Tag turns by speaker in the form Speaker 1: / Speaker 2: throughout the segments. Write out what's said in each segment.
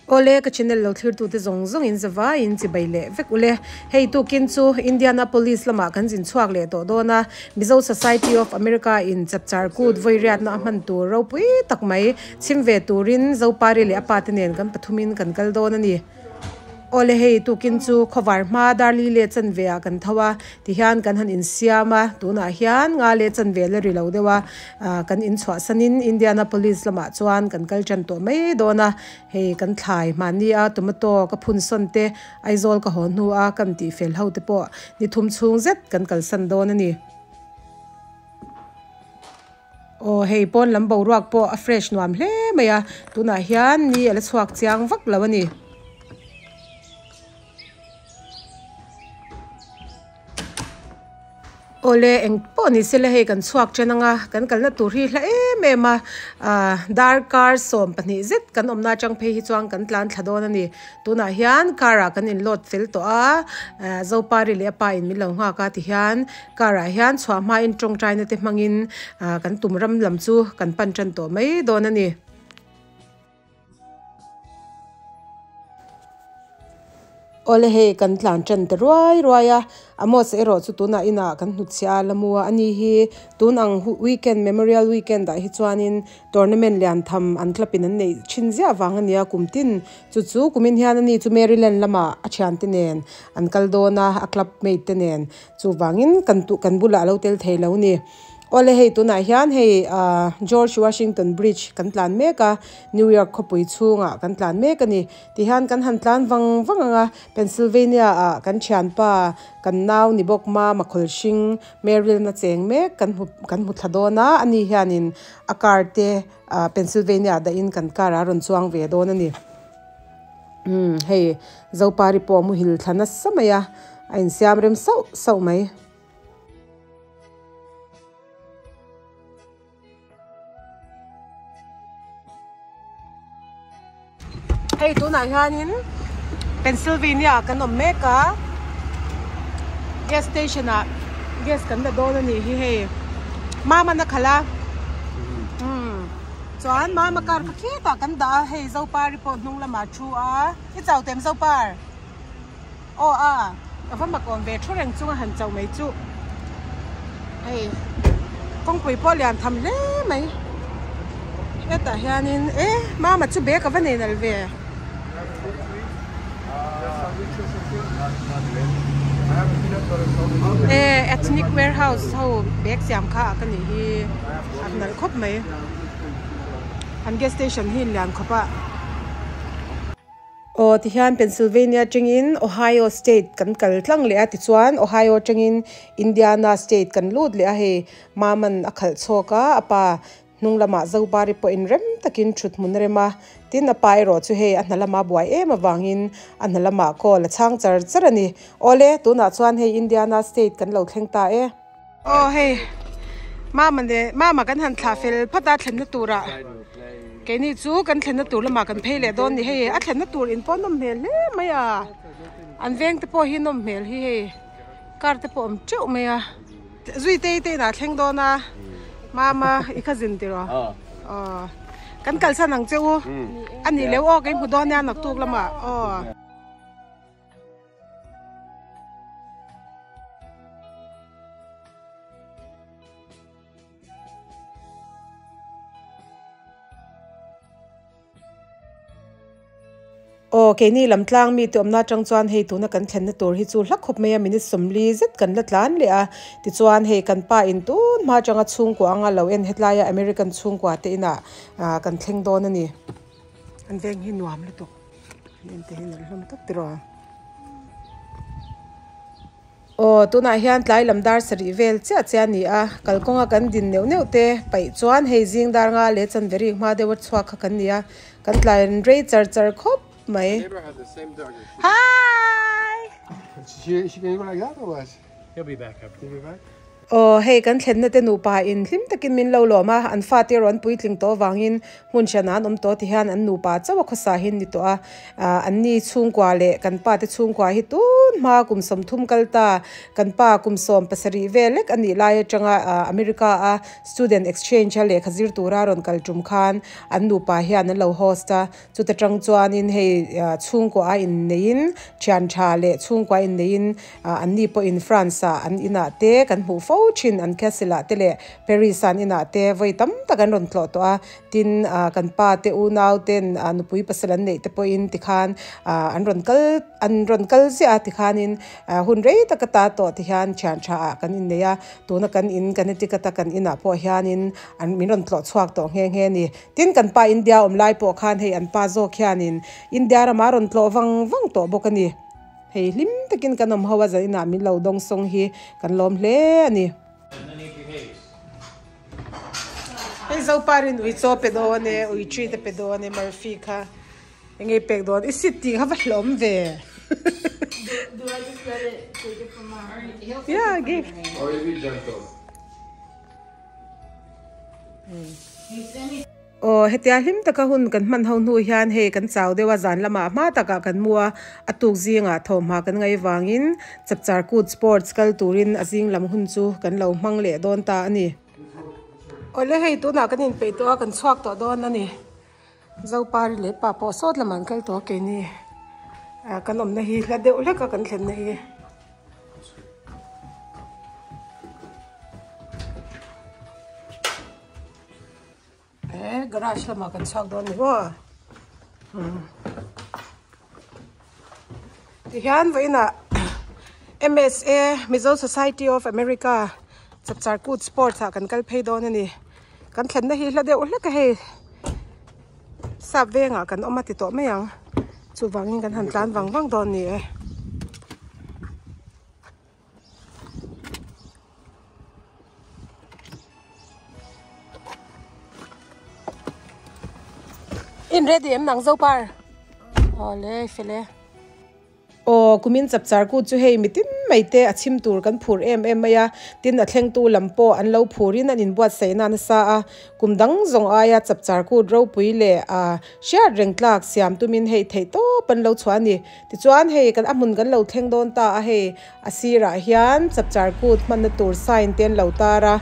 Speaker 1: ole ka channel lo thlir tu te zong zong in zawa in chi baile vek ule hei tu kin chu Indianapolis lama kan jin chuak le to do na Mizo Society of America in chapchar kut voiriat na man tu ro pui tak mai chimve turin zo pari le apatinen kan pathumin kan kal do na ni ole hei tu kin chu khovar ma darli le chan ve a kan thawa ti hian kan han in siama tuna hian nga le chan ve le ri lo dewa kan in chwa sanin Indianapolis lama chuan kan kal chan to mai dona hei kan thlai mani a tomato ka phun son te aizol ka hon hu a kan ti fel ho te po ni thum chung zet kan kal san don ani o hei pon lambo ruak po a fresh nuam hle maya tuna hian ni ala chuak chiang vak lawani ole eng poni sele he kan chuak chenanga kan kalna tur hi hla mema dark car som pani zet kan omna chang phe hi chuang kan tlan thladon ani tuna hian kara kan in lot fel to a zo pari le pa in milo nga ka ti hian kara hian chwa ma in tong trai na te mangin kan tumram lam chu kan pan chan to mai don ani ole he kan tlan chan te roya amos ero chu tuna ina kan hnuchia lamua ani hi tunang weekend memorial weekend da hi chuanin tournament lian tham an thlapin an nei chinzia wangania kumtin chu kumin hian ani chu Maryland lama a thian tinen an kaldona a club mate tenen chu wangin kan bula lo tel theilo ni ole hei tuna hian hei George Washington Bridge kan tlan meka New York khopui chunga kan tlan meka ni ti hian kan han tlan wanganga Pennsylvania a kan thian pa kan naw ni bok ma makhol sing Maryland na cheng me kan hu thadona ani hianin akarte Pennsylvania da in kan kara ron chuang ve don ani hei zo pari po mu hil thana samaya ain siam rem so mai hei tuna hianin Pennsylvania kan meka gas station a gas kan da don ani hi hei mama na khala chuan mama kar ka khita kan da hei zo par report nung lama thu a i chau tem zo par o va ma kon ve thureng chung han chau mai chu hei kong pui po lian tham le mai eta hianin mama chu be ka va nei nal ve ethnic warehouse ho bek siam kha kan ni hi anal khop mai an gas station hi lian khopa o ti hian Pennsylvania chingin Ohio state kan kal tlang le ati chuan Ohio chingin Indiana state kan lut le a he maman akhal choka apa nung lama zo bari po in rem takin thut mun rema tin apai ro chu he anhalama buai ema wangin anhalama ko la chang charani ole tuna chuan he Indiana state kan lo thlengta hey mama kan han thla fel phata thlenna tura ke ni chu kan thlenna tur lama kan phele don ni he a thlenna tur in pon nom hmel le maya an veng te po hi nom hmel hi he kar te po om cheu maya zui te na thleng dona mama ikhazin tiro kan kalsa nang cheu ani leo o ke hudon ya nak tuk lama ke ni lam tlang mi to amna chang chuan hei tuna kan thlenna tur hi chu hlak khop meya minute somli zet kan la tlan le a ti chuan hei kan pa in tu ma changa chung ko anga lo en hetlaya American chung ko te ina kan thleng don ani an veng hi nuam le to nen te hin hlom tak tiro tuna hian tlai lamdar sari vel cha ni a kalkonga kan din neu te pai chuan hei jing dar nga le chan veri ma de wat chwa kha kan nia kan tlai rei char khop my
Speaker 2: neighbor had the same dog.
Speaker 1: Hi.
Speaker 2: She can go like that or what?
Speaker 3: He'll be back up.
Speaker 2: He'll be back?
Speaker 1: hei kan thlenna te nu pa in hlim takin min lo loma an fa te ron puitling to wangin mun chanan to ti hian an nu pa chawa khosa hin ni to a an ni chungkwa le kan pa te chungkwa hi tun ma kum som thum kalta kan pa kum som pasari velek ani lai changa America a student exchange le khazir tura ron kal tum khan an nu pa hian an lo hosta chu ta tang chuan in hei chungkwa in nein chan tha le chungkwa in nein an ni po in France an ina te kan hu chin an castle tele Paris an ina te voi tam takan ron tlo to a tin kan pa te u nau ten an pui pasalan nei te po in ti khan an ron kal sia ti khan in hun rei takata to ti hian chan tha kan in neya to na kan in kan ti kata kan ina po hian in an min ron tlo chuak to nge ni tin kan pa India lai po khan hei an pa zo khian in India ra ma ron tlo wang to bokani hei lim takin kanom hawa za ina min lo dong song hi kan lom hle ani hei zo parin ui cho pedone ui chi te pedone Murphy kha engei pek don isiti ha va hlom ve
Speaker 2: Do I just let it take it from my
Speaker 1: yeah give
Speaker 3: or you be gentle
Speaker 1: hetia him taka hun kan man ho nu hian he kan chaw dewa zan lama ma taka kan mua atuk zinga thoma kan ngai wangin chapchar kut sports kal turin azing lam hun chu kan lo mang le don ta ani ole hei tu na kan in pe to kan chuak to don ani zo par le pa po sot laman kal to ke ni kan om na hi la de ole ka kan thlen na hi garage lama kan chak don ni bo ti hian voina MSA Mizo Society of America chapchar kut sports kan kal phei don ani kan thlen na hi hla de ule ka he sap venga kan omati to meyang chu wangin kan han tlan wang don ni in ready em nang zo par ole fele kumin chapchar ku chu hei mitin meite achim tur kan phur em maya tin a thleng tu lampo an lo phurin an in buat seina na sa a kumdang zong aya chapchar ku ro pui le share reng tlak siam tumin hei thei to pan lo chhuani ti chuan hei kan amun kan lo thleng don ta a hei asira hian chapchar ku man na tur sign ten lo tara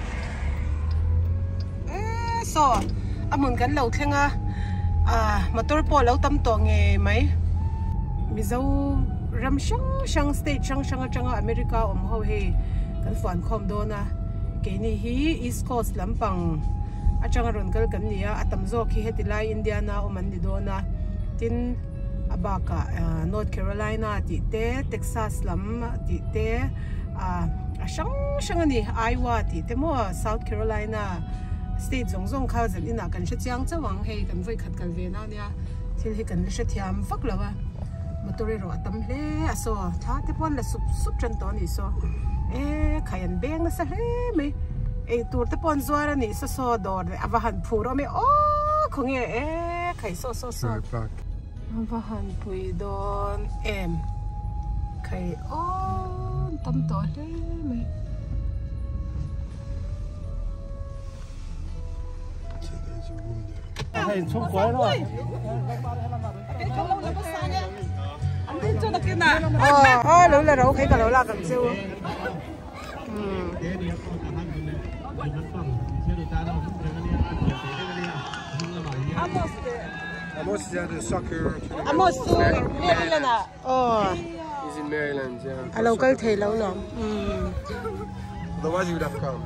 Speaker 1: so amun kan lo thlenga motor po lo tam to nge mai mizo ram shang state shang America ho he kan fan khom dona ke ni hi East Coast lampang achang ron kal kan nia atam zo khi hetilai Indiana oman ni dona tin abaka North Carolina ti te Texas lam ti te shang ni Iowa ti te mo South Carolina state zong kha zan ina kan sha chiang chawang hei kan voi khat kal ve na nia thil hi kan sha thiam fak lawa motori ro atam hle aso tha te pon la sup tran to ni so khayan beng na sa he me tur te pon zwara ni so dor avahan phuro me khonge khai so avahan pui don em khai tam to hle me
Speaker 4: Hey, chung quái rồi.
Speaker 1: Lũ là rau khi cả lũ là cầm siêu.
Speaker 3: Amos is at the soccer
Speaker 1: Amos Maryland à?
Speaker 3: he's in Maryland, yeah.
Speaker 1: Lâu cái thầy lâu lắm.
Speaker 3: Otherwise he would have come.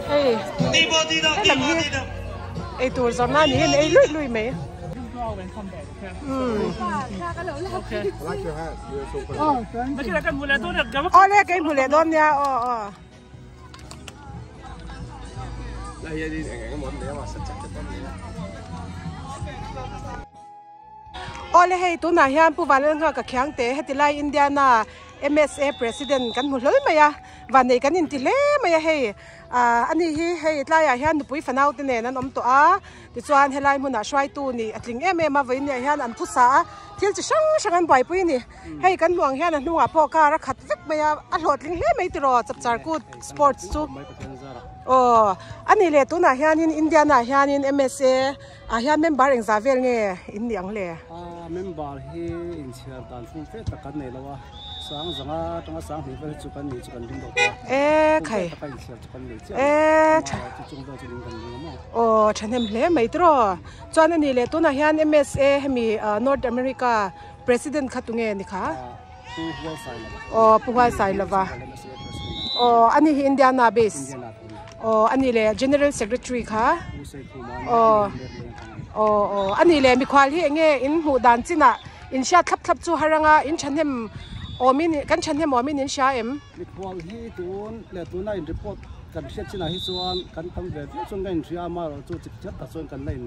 Speaker 1: Hey, làm gì? Tour giọt na ní lui mày.
Speaker 3: I like your hat. You're so funny.
Speaker 4: Mà chỉ là cái mùa lễ tốt được gấp.
Speaker 1: Lê cái mùa lễ đón nha.
Speaker 3: Đây là đi cái món để mà sạch cái
Speaker 1: lê hey tu na hian pu valen ka khyang te hetilai Indiana MSA president kan mu hloi maya van nei kan in ti le maya hei ani hi hei tlaya hian nupui fanau te ne nan om to a ti chuan helai hmuna hrai tu ni atling em em a vein ne hian an phusa thil chi sang sang an bai pui ni hei kan luang hian an nuwa po ka ra khat vek maya a hlotling hle mai ti ro chapchar ku sports chu ani le tu na hian in India na hian in MSA a hian member engzavel nge in niang le
Speaker 4: member hi in chia dan phun fe takan nei lawa sang zanga tanga sang hi fel chu kan ni chu kan ding do
Speaker 1: khai
Speaker 4: kan chia chu kan ni chu chu chung do chu ding kan ni
Speaker 1: mo thanem hle mai tro chuan ani le tu na hian MSA hemi North America president khatunge ni kha puhwai sai lawa ani hi Indiana base ani le general secretary kha ani le mi khwal hi enge in hu dan china in sha thlap thlap chu haranga in thanem omin kan thanem omin in sha em
Speaker 4: mi khwal hi tun le tuna in report kan hriat china hi chuan kan tam ve chuan kan ria ma ro chu chik chat ta chuan kan lein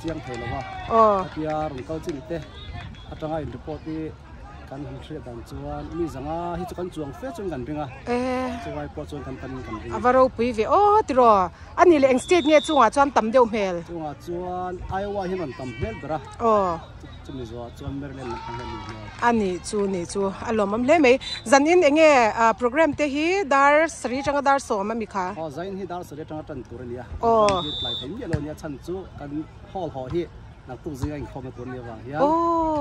Speaker 4: chiang thelawa atia rung kal chin te atanga in report hi kan hriat dan chuan mi zanga hi chu kan chuang fe chuan kan ringa chuai po chuan kan ringa
Speaker 1: avaro pui ve tiro ani le eng state nge chunga chuan tam deuh mel
Speaker 4: chunga chuan Iowa hi man tam mel dra chumi zo chuan Maryland kan ni
Speaker 1: ani chu ni chu alomam hle mei zanin enge program te hi dar sri changa dar so ma mi kha
Speaker 4: zain hi dar sri changa tan turania hi tlai thai mi lo nia chan chu kan hol ho hi nak tu zinga in khom tur ni wa ya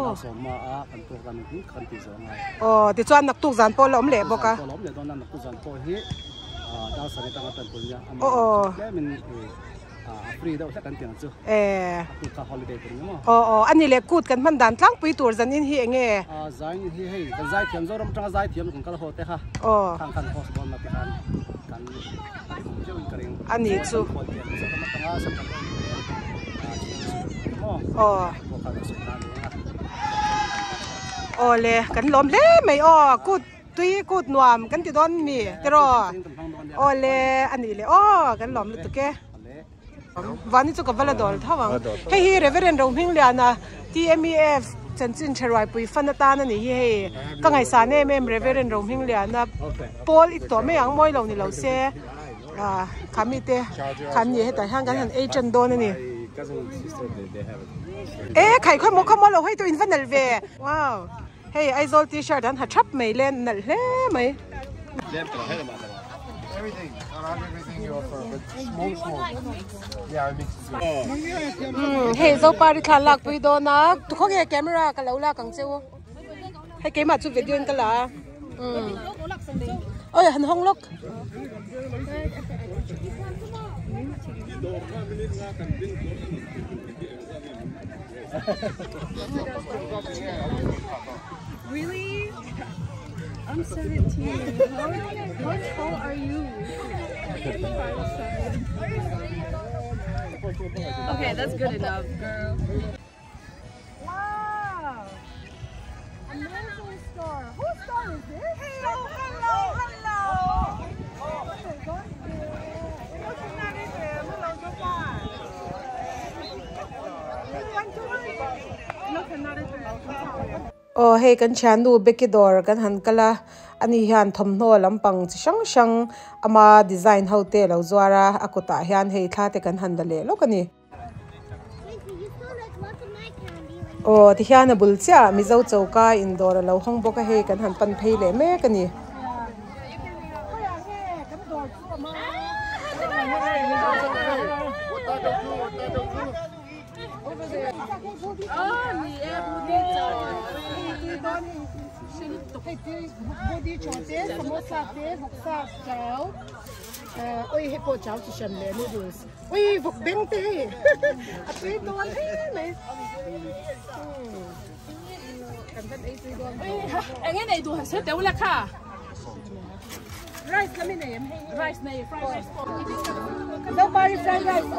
Speaker 4: na so ma a kan tu kan hi kan ti zo ngai
Speaker 1: ti chuan nak tu zan pol om le boka
Speaker 4: pol om le don nak tu zan po hi dar sri changa tan turania le min free da kan tiang chu tu ka holiday tur ni mo
Speaker 1: ani le kut kan man dan tlang pui tur zan in hi enge
Speaker 4: zain hi hei kan zai thiam zo ram tanga zai thiam kan kal ho te ha kan host bon na ti kan jo in karing
Speaker 1: ani chu le kan lom le mai kut tui kut nuam kan ti don mi tero le ani le kan lom lu tu ke vani chu ka valadol thawang hei reverend ro hing liana TMEF chanchin tharai pui fanata na ni hi ka ngai sa ne mem reverend ro hing liana pol i to me ang moi lo ni lo se khami te khan ni heta hang kan agent don ni khai khoi mo khamo lo hoi to infanal ve wow hey aizol t-shirt an ha thap mai len nal hle mai
Speaker 3: everything you offer, but small. Yeah, I mix it.
Speaker 1: Hey, so party thalak pui do na. Tu kho ge camera ka lo la kang cheu. Hey, ke ma chu video in ka la. Oi, han hong lok.
Speaker 2: Really? I'm 17. How tall are you? Okay, that's good enough, girl.
Speaker 1: Wow! Amazing store. Whose store is this? Hello! Hey, kan chanu bekidor kan han kala ani hian thomno lampang chi sang ama design hote lo zwara akota hian hei thla te kan han dale lokani ti hian a bulcha mizo chauka indoor lo hong boka he kan han pan phei le me kani
Speaker 2: body chote samosa te hoksa chao oi he po chao chi shan le noodles oi vok beng te atui don he mai kan tan ai tui don
Speaker 5: anh này tụi sẽ tiêu là kha
Speaker 2: rice kami na yam
Speaker 5: rice này fried rice
Speaker 2: no bari fried rice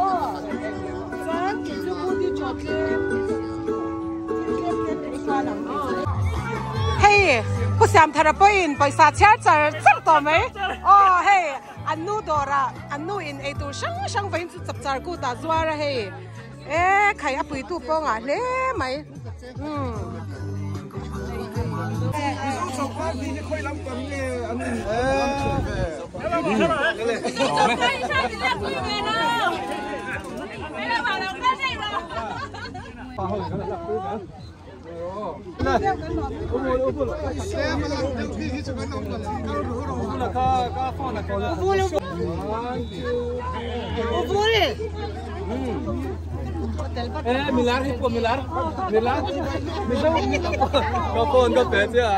Speaker 2: san chu body chote
Speaker 1: hey ku sam thara point paisa char to mai hey anu dora anu in e tu sang vein chu chapchar ku ta zwara hey khai apui tu po nga le mai
Speaker 4: Milar hipo milar kapon kapet ya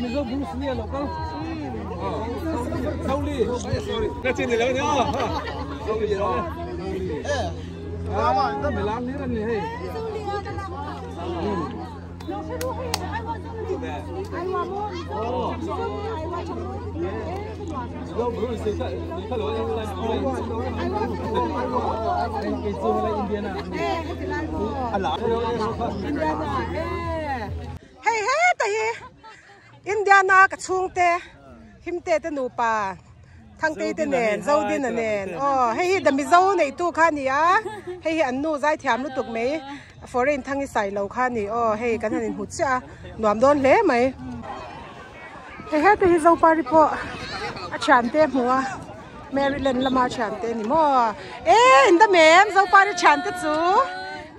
Speaker 4: mizo bulus ni lokal sauli kacin ni lawan ya sauli milar ni kan ni hey
Speaker 1: hey tahi Indiana ka chung te him te nu pa thang te te nen zo din na nen hey da mi zo nei tu kha ni a hey an nu zai thiam lu tuk me foreign thang i sai lo kha ni hey kan hanin hu cha nuam don le mai hey te hi zo pari po a chan te hua Maryland lama chan te ni mo inda mem zo pari chan te chu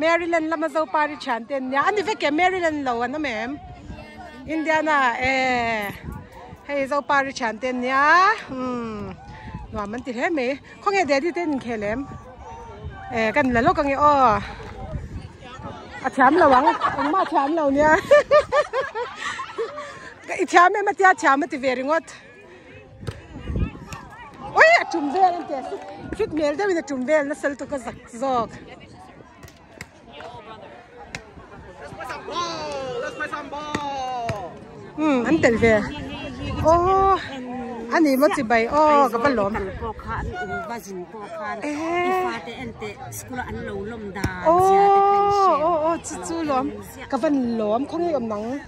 Speaker 1: Maryland lama zo pari chan te nya ani ve ke Maryland lo na mem Indiana hey zo pari chan te nya nuam man ti he me khong e de ti ten khelem kan la lo kan e chám là vắng ông mà chám lâu nha cái chám em mà tia chám mà thì về đi ngót ôi chum về anh kể chút mèo đó bây giờ chum về nó sel tụi cái giặc giặc anh tự về anh ấy mất gì vậy cái vấn lộn chú lộn cái vấn lộn không nghe âm nắng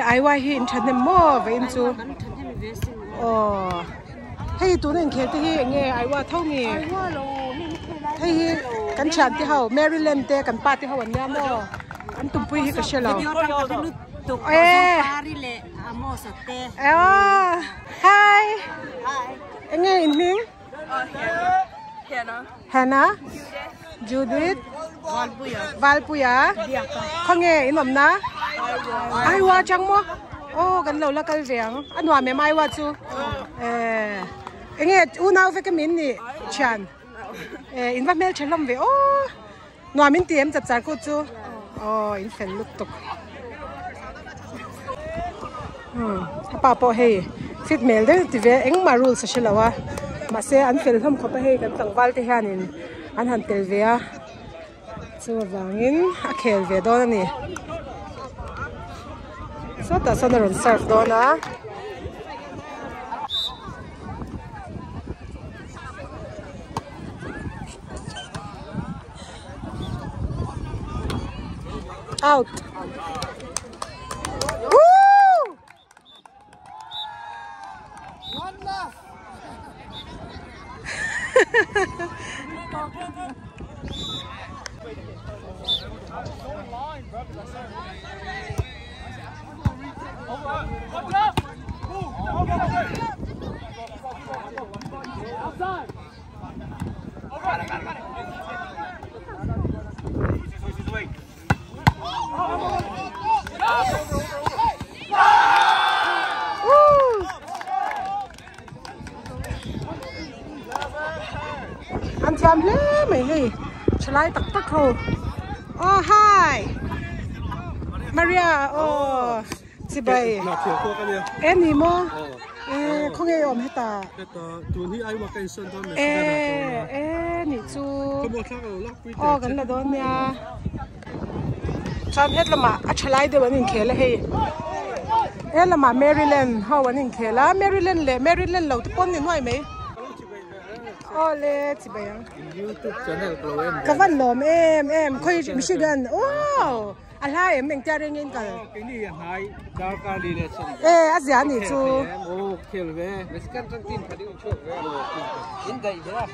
Speaker 1: ai qua hiện chân em mò vậy em chú hay tụi này kể thì nghe ai qua thâu nghe hay căn chăn thì hậu Maryland thì căn pa thì hậu anh nhám anh tụm pui cái xe lâu hi anh nghe in tiếng Hannah Judith Valpuya không nghe in mầm na ai qua chăng mo gần lâu là cái vẹn anh hòa mẹ mai qua chú anh nghe u nào với cái mình nè chan in vào mail chan lắm về hòa mình tiệm chặt chặt cô chú in phần lúc tục pa po hey fit mail de ti ve eng marul sa shelawa ma se an fel thom khopa hey kan tangwal te hanin an han tel ve a chu wangin a khel ve don ani so ta sonaron serve don a out anh chăm lắm mày hi slide tắc tắc hồ hi Maria chị bay em đi mo không nghe ổn hết ta
Speaker 4: tuần hi ai qua cái sân đó
Speaker 1: nị chú gần là đó nha chăm hết là mà slide để bạn nhìn khéo là hi là mà Maryland họ bạn nhìn khéo là Maryland lâu tụi con nhìn ngoài mấy le chị bay
Speaker 4: YouTube channel của em
Speaker 1: cái văn lồm em khơi Michigan ala em meng cha reng in kal
Speaker 4: cái này hai dar ka relation
Speaker 1: azia ni chu
Speaker 4: ô khel ve meskan tang tin khadi chu ve in dai da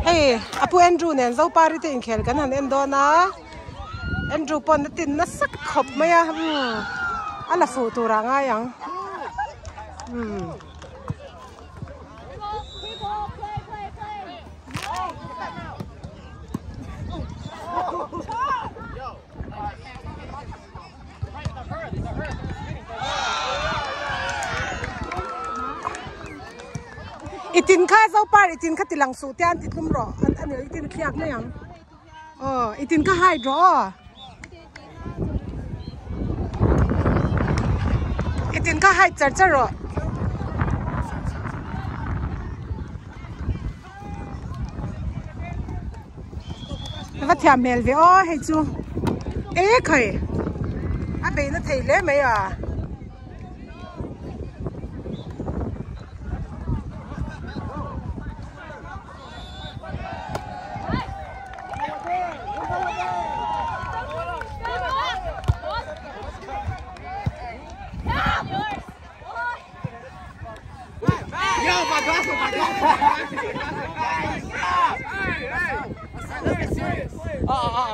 Speaker 1: hey apu Andrew nen zo pari te in khel kan han en do na Andrew pon na tin na sak khop maya ala fu tu ra nga yang itin kha zo par itin kha tilang su tian ti tum ro an itin khiak na yang itin kha hai ro itin kha hai char char ro va thia mel ve hei chu khai a be na thei le mai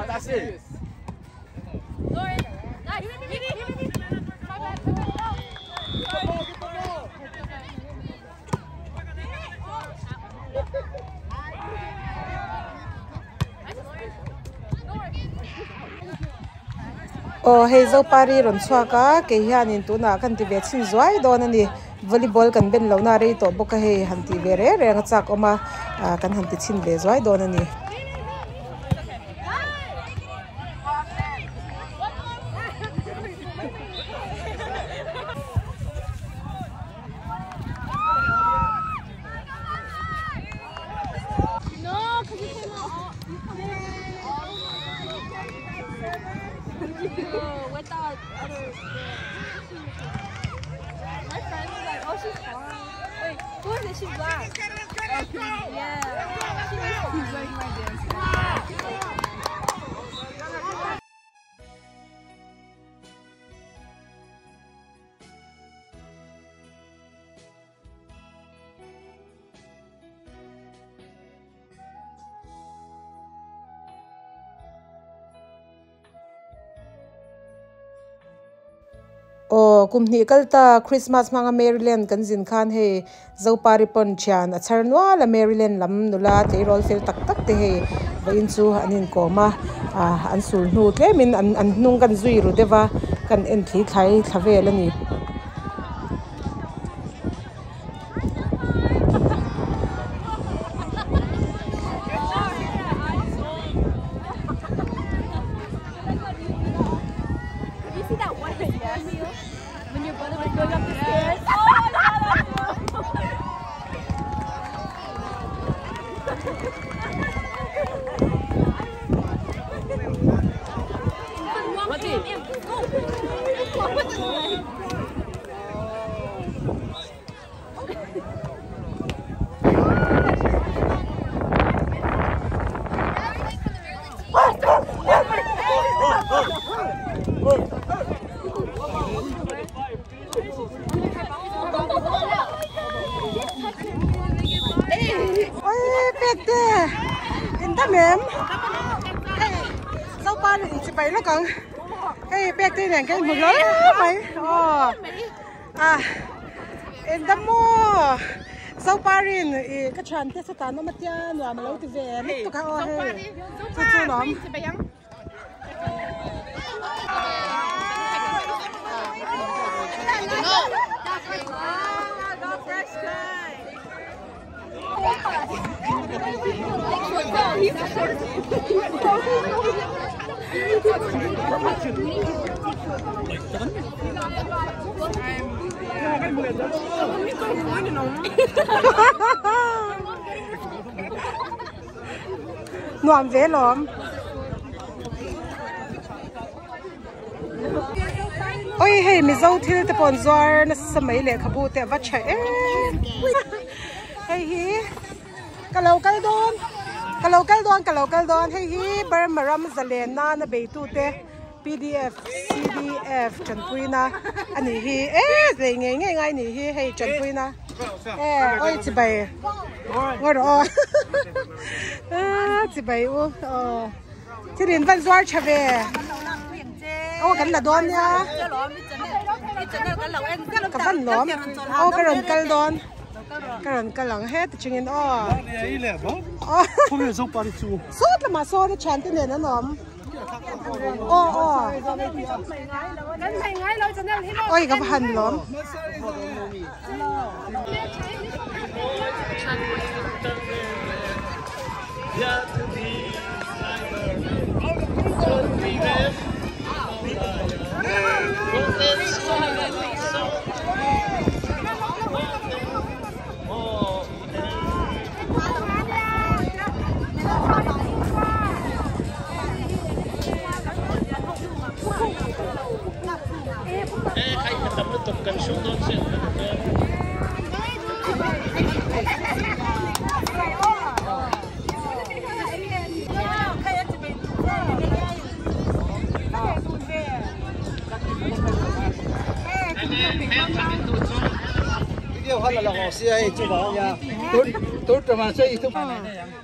Speaker 4: that's it.
Speaker 1: hei zo pari ron chua ka ke hian in tu na kan ti ve chin zuai don ani volleyball kan ben lo na re to boka hei han ti ve re nga chak oma kan han ti chin ve zuai don ani kumni kalta Christmas manga Maryland kan zin khan he zo pari pon chan achar no la Maryland lam nula te rol fel tak tak te he bain chu anin koma an sul nu tle min an nung kan zui ru dewa kan en thi thai thavel ani hey bek te nang kai mu lo mai en da mo sau parin ka chan te sa ta no ma tia no ma lo ti ve ni to ka he chu chu nom nuam ve lom ôi hey mi dâu thil te pon zuar na samai le khabu te va che hey hi kalau kal don hey hi bar maram zalena na be tu te PDF CDF chanpuina ani hi ze ngai ni hi hey chanpuina ôi chị bay ngồi đó chị bay chị đến văn doar chả về cái là đón nha cái phần lóm cái rần cái lòng hết chừng in
Speaker 4: không hiểu giống bao nhiêu
Speaker 1: sốt là mà sốt nó chán thế này nó lóm ôi cái phần lóm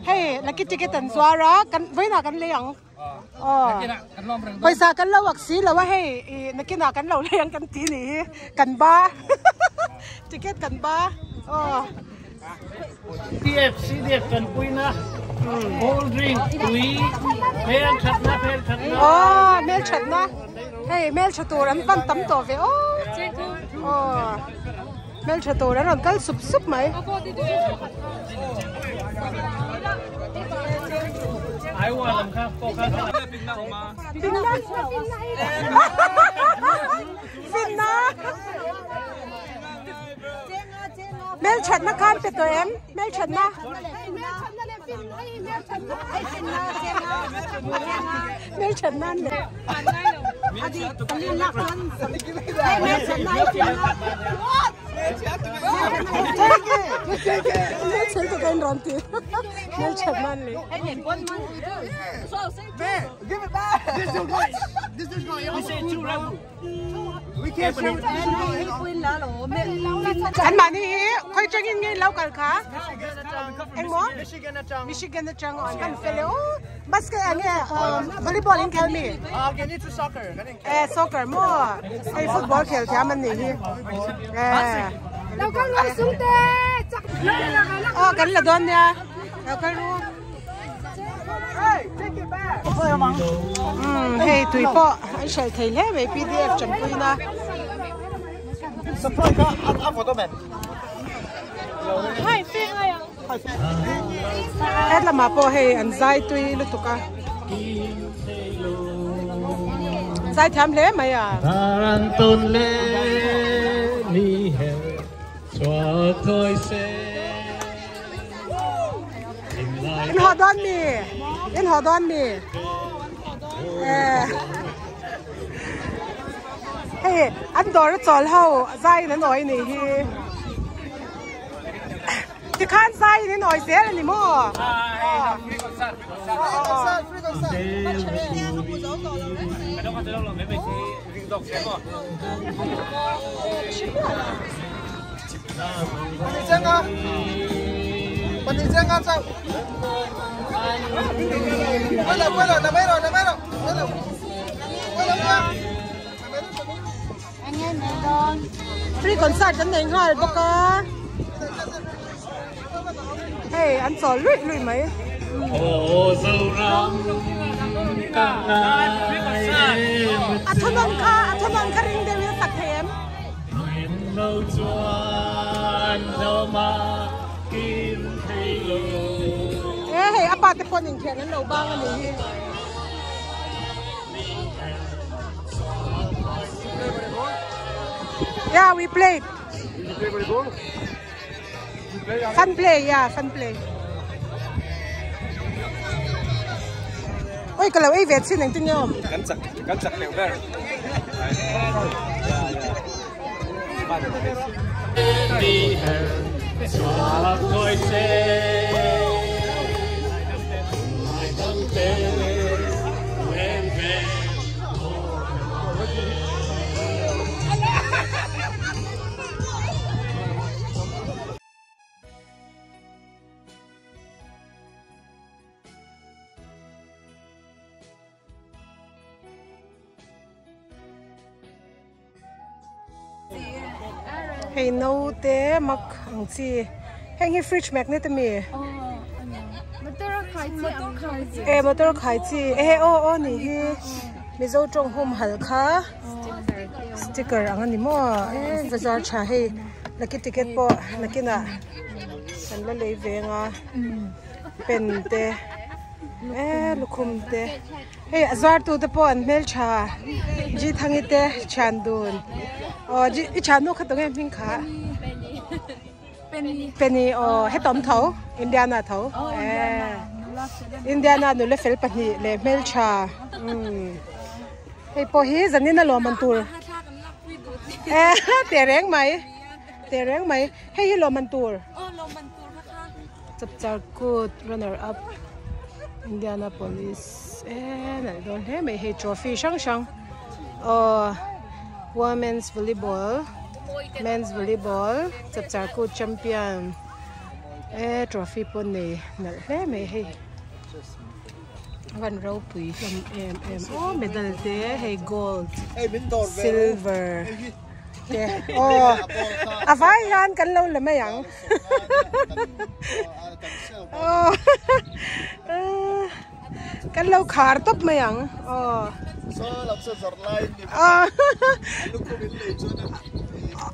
Speaker 1: hey là cái tần xóa đó với là cái liang bây giờ cái lâu bác sĩ làว่าhey nó cái nào cái lâu liang cái tí này cần ba ticket cần ba
Speaker 6: CDF cần quy na cold drink quý mel chặt na hey mel chặt tổ anh văn tắm tổ về mel chặt tổ đó là cái súp mấy ai qua làm khác cô khác
Speaker 1: Finna mel chặt na kan pe to em mel chặt na mel chặt na anh mà đi khơi chơi nghe lâu cả khá anh mó Michigan the chang on kan fellow basket anh volleyball in kelmi
Speaker 3: get into soccer
Speaker 1: soccer mo hay football khel cha man ni hi
Speaker 2: đâu có ngồi xuống tê chắc
Speaker 1: cái là don nha đâu có luôn hey tụi po anh sẽ thấy lẽ về PDF chấm quy na
Speaker 3: supply ka ang photo man
Speaker 2: hai phiên ơi
Speaker 1: hết là mà po hey anh dai tụi lúc tụi ca dai tham lẽ mày à
Speaker 6: Taran tôn lê ni hè cho thôi sẽ
Speaker 1: in họ đón mi hey anh đó nó chọn hậu dai nó nói này hi thì khán dai nó nói thế là gì mà
Speaker 3: sao quay rồi
Speaker 2: anh em này đón
Speaker 1: free concert đến đây thôi bác ca hey anh sợ lụi mấy
Speaker 6: ô dâu răm cả
Speaker 1: thôn non khá ring đều sạch thêm
Speaker 6: nguyện lâu chuan đâu mà kim thay lô
Speaker 1: hey apa te pon in khen lâu bang anh này yeah we played fun play ôi cái lâu ấy về xin anh tin nhau
Speaker 3: cắn chặt đều đây
Speaker 1: Hey no te mak ang chi hang fridge magnet me motor khai chi o ni hi mizo tong home halkha sticker ang ani mo bazar cha he laki ticket po nakina san la le venga pen te lukhum te hey azar tu te po an mel cha ji thangi te chandun ji chanu khatong em ping kha penny he tom tho indiana tho indiana nu le fel pani le mel cha hey po hi zanina lo man tur te reng mai hey lo man tur chap char good runner up Indianapolis nal don he mai he trophy shang women's volleyball men's volleyball chap char good champion trophy pon ne nal he mai he van row pui medal te hey gold silver avai han kan lo le mai yang kan lo khar top mai yang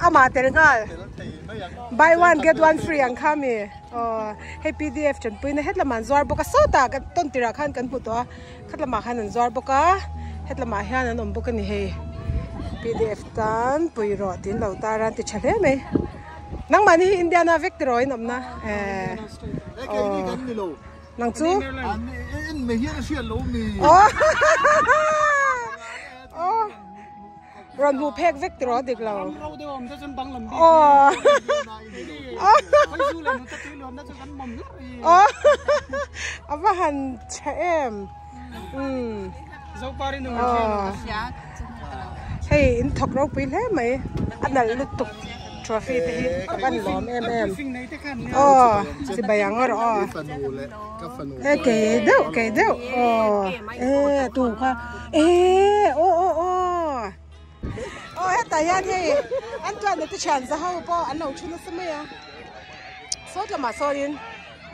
Speaker 1: ama tergal buy one get one free ang khami hey pdf chen puina hetla man zwar boka sota ka ton tira khan kan puto khatla ma khan an zwar boka hetla ma hian an om boka ni he pdf tan puiro tin lo taran ti chale me nang mani indiana victory nomna nang chu
Speaker 3: in me here she lo me
Speaker 1: ron hu pek victory dik lo
Speaker 4: ro de om ta chen bang lam bi pai su le no ta tu lo na chen kan mom la
Speaker 1: ava han chem
Speaker 4: zo pari no
Speaker 1: hey in thok ro pi le mai anal lu tuk trophy te hi ban lom em si bayang ro ke deu tu kha ta yan he an twa ne ti chan za ho po an lo chuna sama ya so la ma sorin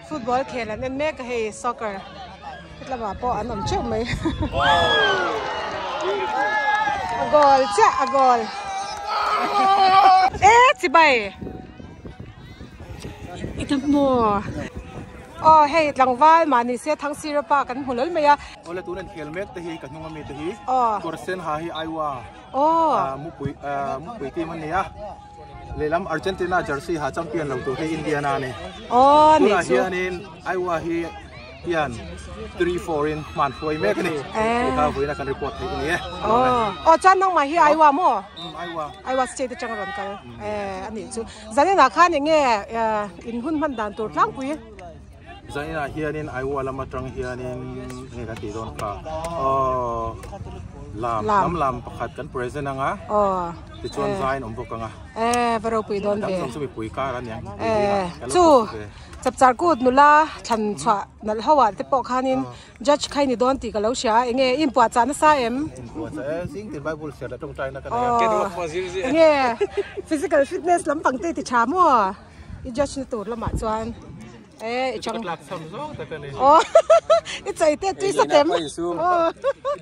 Speaker 1: football khelan en me ka he soccer la ma po an om chu mai gol cha gol si bay itam mo hey langwal mani se thang sira pa kan hulol meya
Speaker 3: ole tunan helmet te hi kan ngam me te hi korsen ha hi aiwa mu pui ti man ya lelam argentina jersey ha champion lo to he indiana ne ni hianin aiwa hi hian 3-4 in man foi me ni ka voina kan report hi ni
Speaker 1: chan nang ma hi aiwa mo aiwa state changron kal ani chu zani na khan nge in hun man dan tur tlang pui
Speaker 3: Zaina hianin aiwa lama tang hianin nge ka ti don ka lam pakhat kan present anga ti chuan zain om bok anga
Speaker 1: varo pui don be
Speaker 3: tam sumi pui ka ran yang
Speaker 1: chu chap char ku nula than chwa nal hawa te po khanin judge khai ni don ti ka lo sha enge im pwa cha na sa em
Speaker 3: sing ti bible se la tong chai na ka
Speaker 1: nge physical fitness lam pang te ti cha mo I judge ni tur lama chuan chang
Speaker 3: lak sam zo ta kan ni
Speaker 1: it's a te twist them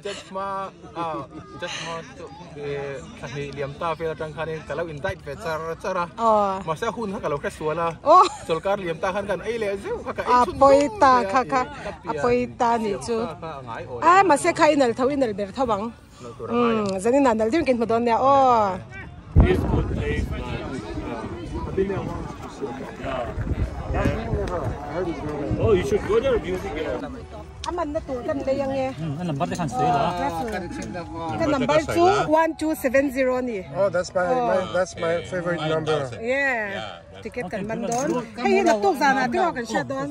Speaker 3: judge ma ka ni liam ta fe tang khan ka lo indict fe chara ma sa hun ha ka lo khas wala solkar liam ta khan kan ai le zeu ka
Speaker 1: apoita kha apoita ni chu ma se khai nal thau inal ber thawang zani nanal dim kin modon ya
Speaker 6: Oh, you should go there. Music.
Speaker 1: aman na tu kan le yang e
Speaker 6: an number de kan sui la
Speaker 1: kan number 1270 ni
Speaker 7: that's my favorite number
Speaker 1: yeah ticket kan man don hey na tu zana tu kan sha don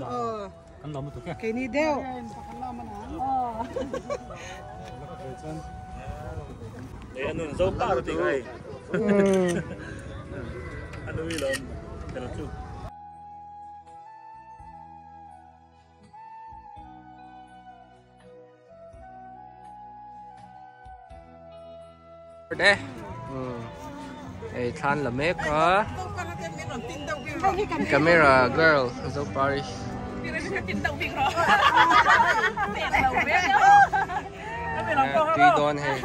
Speaker 6: kan lo mu tu ke
Speaker 1: ke ni deu
Speaker 6: anu zo pa ro ting ai anu wi lo kan tu
Speaker 8: đây hey than là mấy có camera girl dấu Paris tuy đón hay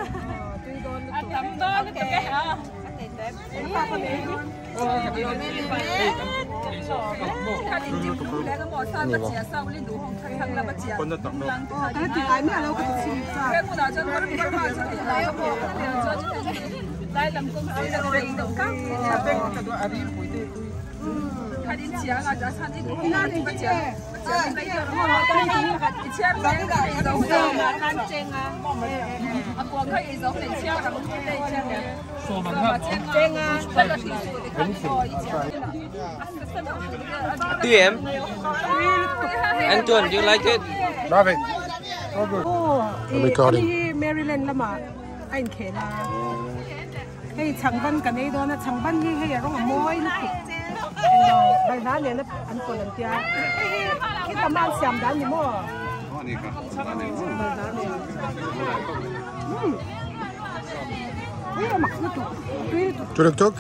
Speaker 5: 来人工水那个运动岗，看你吃啊，就餐厅不拿你不吃，不吃那个，一千两个一种的，看正啊，啊，光看一种的吃，咱们得吃的，正啊，这个是很多一千。
Speaker 8: Em Anton, do you like it?
Speaker 7: Love it so good
Speaker 1: recording Maryland lama anh kể là cái chẳng văn cái này đó là chẳng văn như hay là nó môi nó bài đá này nó ăn còn làm tia cái tầm ăn xem đá như mò cái mặc nó tụt
Speaker 7: tuk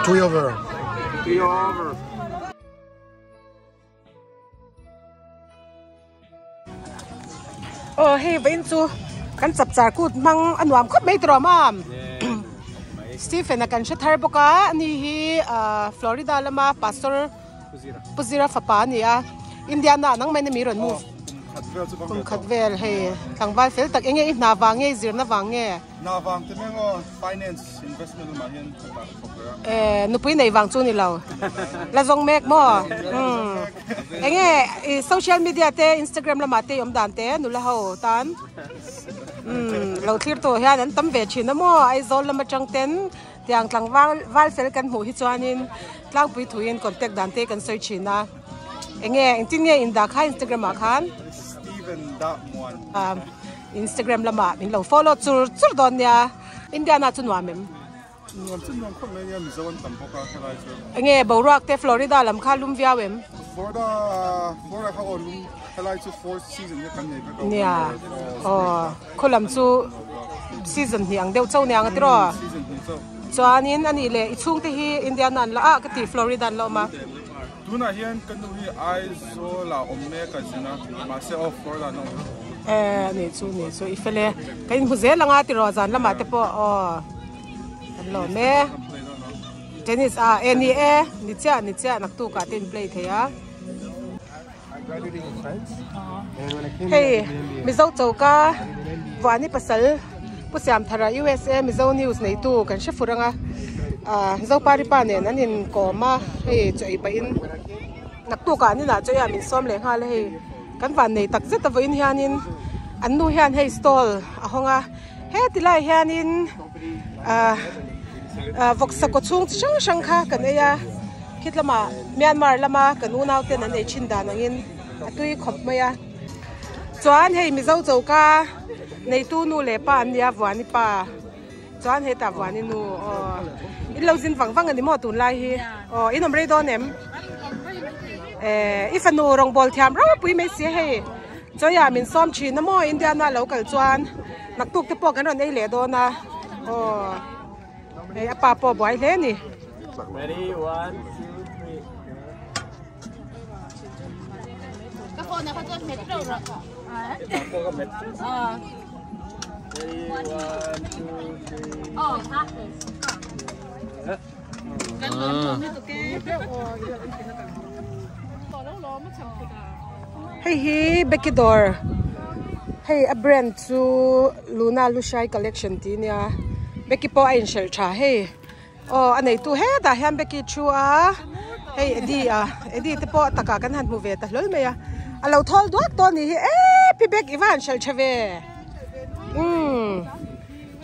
Speaker 7: 3 over
Speaker 1: hey bên chú kan chap char kut mang anwam khop mai tro mam Stephen akan shathar boka ani hi Florida lama pastor Puzira fapa ni a Indiana nang mai na mi ron mu khatvel he tangwal fel tak enge na wange zirna wange
Speaker 3: na wang te mengo finance investment ma hian
Speaker 1: nupui nei wang chu ni lo la zong mek mo enge social media te Instagram lama te yom dan te nu la ho tan lo thlir to hian an tam ve thina mo ai zol lama chang ten tiang tlang wal fel kan hu hi chuanin tlang pui thuin contact dan te kan soi china enge tin nge in da kha Instagram ma khan Instagram lama min lo follow chur don ya Indiana chu nuam mem enge borak te Florida lam kha lum via wem
Speaker 3: Florida kha on helai chu 4th season ya kan nei
Speaker 1: nia kholam chu season hi ang deu chau nyang atiro chuanin ani le ichung te hi Indiana la ka ti Florida lo ma
Speaker 3: tuna hian kan du hi aizola omme ka sina ma se of Florida no
Speaker 1: ni chu ifele kain huze langa ti ro zan lama te po lo me tennis ni cha nak tu ka tin play theya hey mizo chauka wani pasal pusiam thara USA mizo news nei tu kan shefuranga zo pari pa ne nanin ko ma hey choi pa in nak tu ka ni na choya min som le ha le hey kan van nei tak zeta voin hianin annu hian hey stall ahonga he tilai hianin voksa ko chung sang kha kan eya khitlama Myanmar lama kan unaw ten an ei chinda nangin atui khop maya chuan hey mizo chauka nei tu nu le pa an ya wani pa chuan he ta wani nu in lo zin wang ani mo tun lai hi inom re do nem if anu rong bol thiam ro pui me se he choya min som chi na mo Indiana local chuan nak tuk te po kan ron ei le do na apa po boy le ni
Speaker 6: ready 1 2 3
Speaker 5: cái con này có cho mệt đâu rồi
Speaker 6: cô có mệt
Speaker 5: cái con như tụi
Speaker 1: hey Bekidor hey a brand to Luna Lushai collection ti nia Becky po ain shel cha hey anei tu he da hian Becky chu hey edi te po taka kan han mu ve ta lol me ya alo thol duak to ni hi pi bek iwan shal chave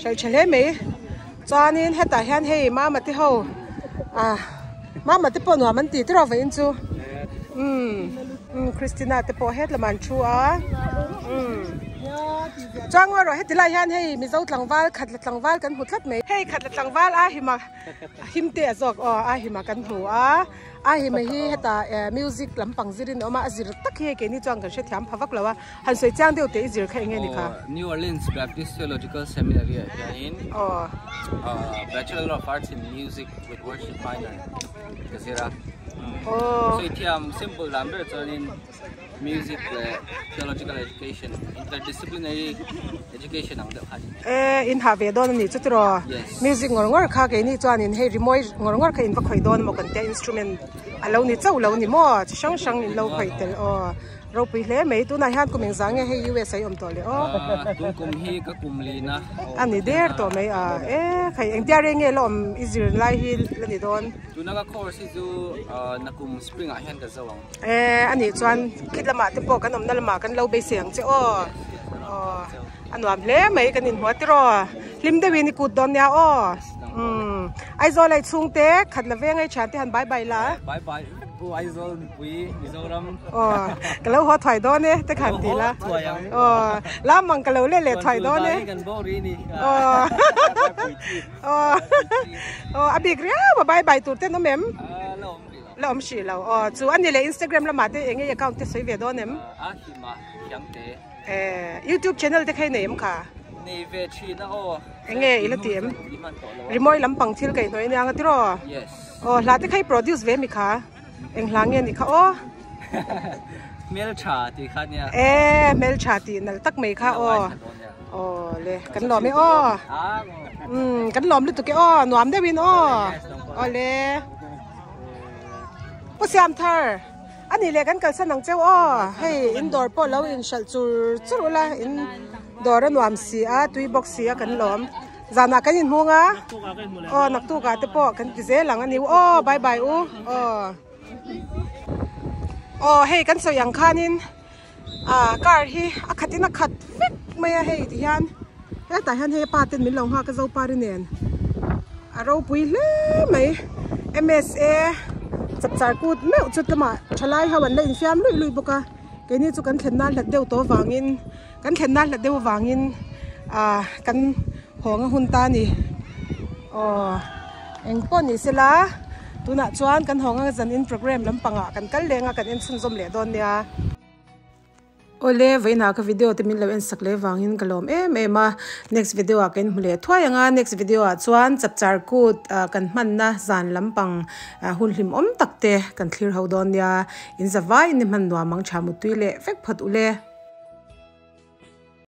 Speaker 1: shal chale me chanin heta hian hei ma mati ho ma mati po no man ti tro ve in chu Christina te po het la man chu changwa ro hetila hian hei mi zo tlangwal khatla tlangwal kan hutlat me hei khatla tlangwal himte azok hima kan hu hi hi heta music lampang zirin oma azir tak he ke ni chang kan she thiam phawak lawa han soi chang deu te izir kha nge ni kha
Speaker 8: New Orleans Baptist Theological Seminary in Bachelor of Arts in Music with Worship minor kasira so ithiam simple number in music theological education interdisciplinary education ang deuh hani
Speaker 1: in have don ni chutro music ngor kha ke ni chuan in hei remoi ngor kha in va khoi don mo kan te instrument alo ni chau lo ni mo sang in lo khoi tel ro pi hle mei tu na hian kumeng zang he USA om to le
Speaker 8: tu kum hi ka kum li na
Speaker 1: ani der to mei khai eng tia reng e lom izir lai hi lani don
Speaker 8: tu na ka course zu na kum spring a hian ka zawang
Speaker 1: ani chuan kitlama te po kan om na lama kan lo be siang che anwam hle mei kan in huat ro lim de wi ni kut don ya ai zo lai chung te khat la veng ai chan te han bye bye la
Speaker 8: bye ai zo pui mizoram
Speaker 1: kalau ho thai do ne te khan ti la la mang kalau le thai do ne
Speaker 8: kan bo ri ni
Speaker 1: abik ria bye bye tur te no mem lom shi lo chu ani le Instagram la ma te enge account te soi ve do nem
Speaker 8: hima yang te
Speaker 1: YouTube channel te khai nem kha
Speaker 8: nei ve chi na
Speaker 1: enge ila tim rimoi lampang thil kai noi nya ngatiro
Speaker 8: yes
Speaker 1: la te khai produce ve mi kha eng hlange ni kha
Speaker 8: mel cha ti kha nya
Speaker 1: mel cha ti nal tak mai kha le kan lom me kan lom lu tu ke nuam de win le po siam thar ani le kan kal sanang cheu hei indoor po lo in shal chur la in dor nuam si tui box si kan lom zana kan in hunga nak tu ka te po kan ti ze lang ani bye bye hei kan so yang khanin car hi akhatina khat fek maya hei ti hian ta hian hei paten min long ha ka zo pari nen aro pui le mai MSA chapchar kut me chutama thalai hawan le in fiam lui boka ke ni chu kan thlenna hlat deu to wangin kan thlenna hlat deu wangin kan honga hun ta ni eng pon ni sela tuna chuan kan honga zan in program lampanga kan kal lenga kan in chun zom le don nia ole veina ka video te min lo en sak le wangin kalom ma next video a ken hule thwayanga next video a chuan chapchar kut kan man na zan lampang hulhim om takte kan clear ho don nia in zawai ni man nuamang chamu tuile fek phat ule